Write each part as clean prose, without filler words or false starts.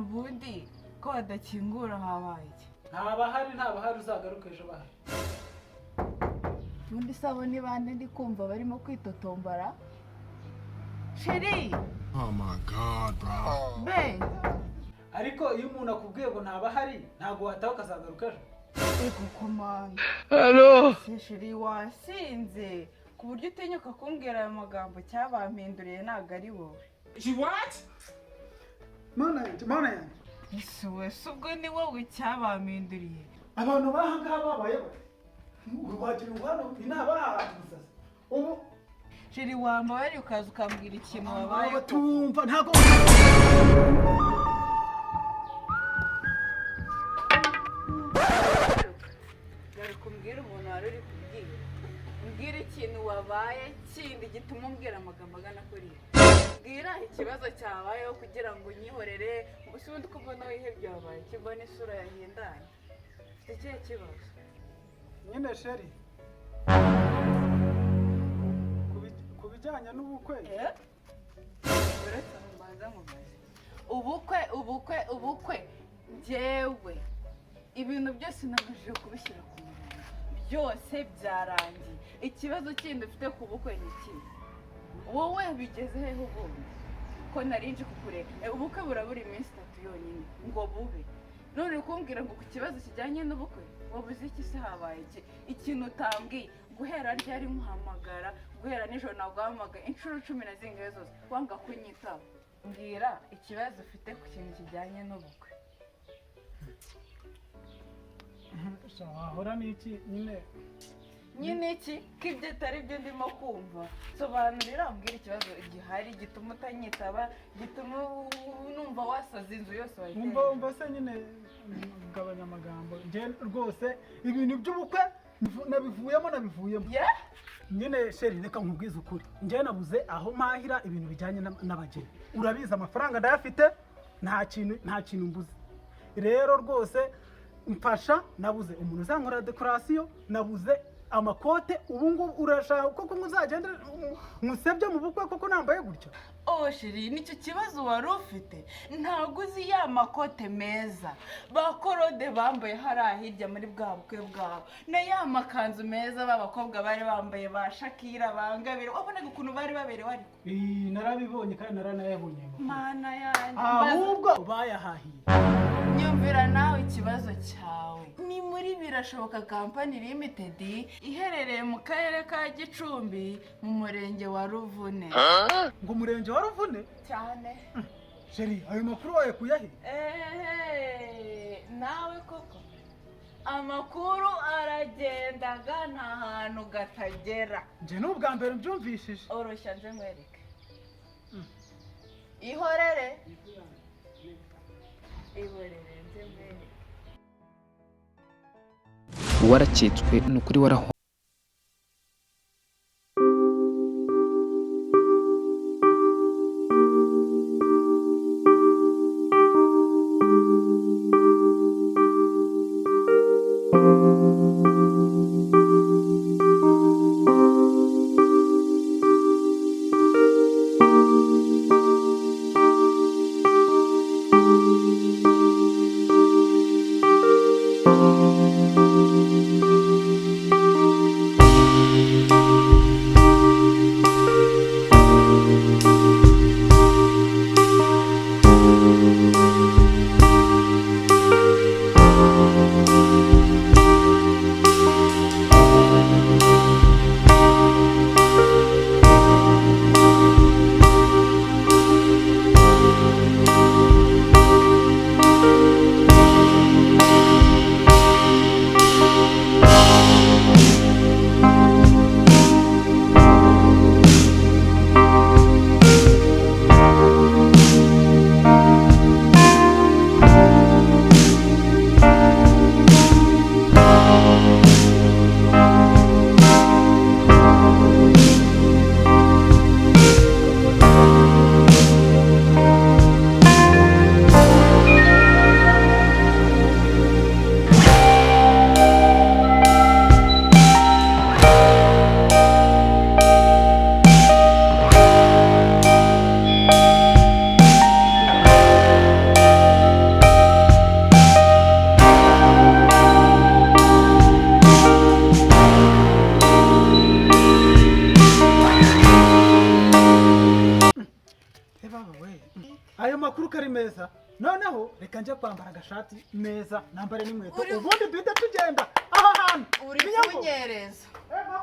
ubundi ko badakingura habaye iki? ntabahari uzagaruka ejo bahari. Ubundi sabo ni bande ndi kumva barimo kwitotombara? Sheri! Oh my god, bro. Be! Ariko iyo umuntu akubwiye ngo ntabahari ntabwo wataha ukazagaruka ejo. Ego komanda. Hello. Sheri wasinze ku buryo utinyuka kumbwira aya magambo cyabampinduriye ntabwo ari wowe. What? Mana yanjye. Ese wese ubwo ni wowe cyabampinduriye. Abantu bahangaha babaye wagira ngo hano inabahantu gusa. Ubu Sheri wambaye ukaza ukambwira ikintu wabaye. tumva ntago kumbwira umuntu wari uri kubwira. Mbwira ikintu wabaye kindi gituma umbwira amagambo agana kuri yo. Mbwira ikibazo cyabayeho kugira ngo unyihorere. Gusa ubundi ko mbona wihebye wabaye kibona isura yahindanye. Ufite ikihe kibazo? nyine Sheri. Kubijyanye n'ubukwe. Uretse mbanza mubaze. Ubukwe njyewe ibintu byose namajije kubishyira ku murongo. Byose byarangiye. Ikibazo kindi ufite ku bukwe ni iki? Wowe bigeze hehe ubundi? Ko narinje kukureka. Ubukwe burabura iminsi 3 yonyine ngo bube. None kumbwira ngo ku kibazo kijyanye n'ubukwe wabuze iki se habaye iki? Ikintu utambwiye guhera ryari muhamagara guhera nijoro naguhamagaye inshuro 10 na zingahe zose wanga kunyitaba. Mbwira ikibazo ufite ku kintu kijyanye n'ubukwe. Wahora n'iki nyine iki kibyo atari byo ndimo kumva. Sobanurira mbwira ikibazo gihari gituma utanyitaba gituma numva wasaze inzu yose wayiteye. Umva se nyine gabanya amagambo. Nje rwose ibintu by'ubukwe nabivuyemo. Nyine Sheri reka nkubwize ukuri. Nje nabuze aho mpahira ibintu bijyanye n'abageni. Urabiza amafaranga ndayafite nta kintu mbuze. Rero rwose mfasha nabuze umuntu uzankora decoration nabuze amakote ubu ngubu urashaka koko muzagenda musebye mu bukwe koko nambaye gutya. Sheri nicyo kibazo wari ufite ntabwo uzi ya makote meza bakorode bambaye hariya hirya muri bwa bukwe bwabo na ya makanzu meza b'abakobwa bari bambaye ba Shakira bangabire wabonaga ukuntu bari baberewe ariko narabibonye kandi naranayabonye. Mana yanjye ahubwo bayahahiye. Nyumvira nawe ikibazo cyawe ni muri Birashoboka Company Limited iherereye mu karere ka Gicumbi mu murenge wa Ruvune. Ngo murenge wa Ruvune cyane. Sheri ayo makuru waye kuyahe? Nawe koko amakuru aragendaga nta hantu gatagera. Nje n'ubwa mbere mbyumvishije. Oroshya nje mwereke. Ihorere nje mwereke. Warakitswe n'ukuri waraho nje kwambara agashati neza nambare n'inkweto Uri- ubundi duhite tugenda aha hantu uri Minyago. kunyereza Ego.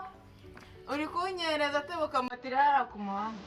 uri kunyereza atebuka matera ku muhanda